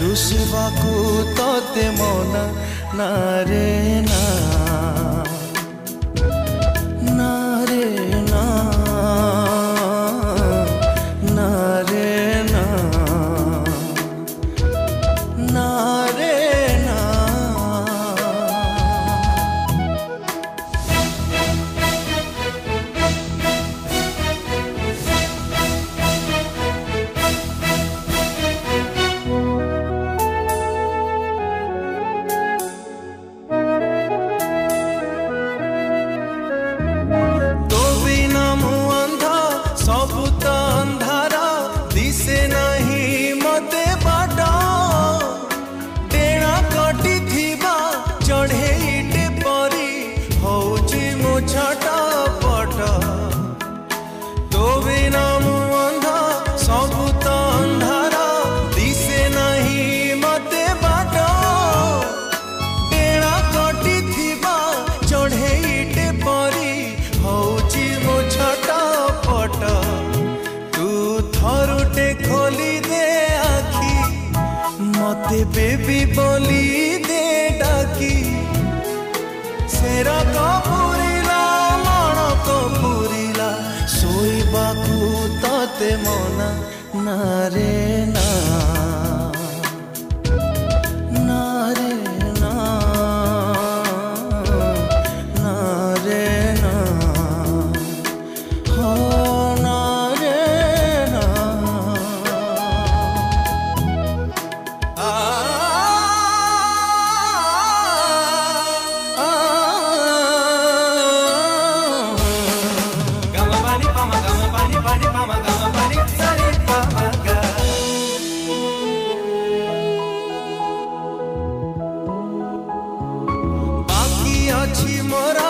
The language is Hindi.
रुषिबाकू तोते मना ना रे ना ना रे ना ना रे ना ना रे ना। तो बिना मुँह अंधा सबु तो अंधारा दिसे नहीं मते बाटा टेणा कटी थिबा चढ़े इटे परी होची मो छटा पटा। तो बिना मुँह अंधा सबु तो अंधारा दिसे नहीं मते बाटा टेणा कटी थिबा चढ़े इटे परी होची मो छटा पटा। तू थरुटे खोली दे आखी मते बेबी बोली दे डाकी सेरा कपूरिला मन कपूरिला सोईबाकू तते मना ना रे ना ना रे ना ना रे ना हो ना रे ना। आ gama pani pama gama pani sari pama ga। बाकी अच्छी मोरा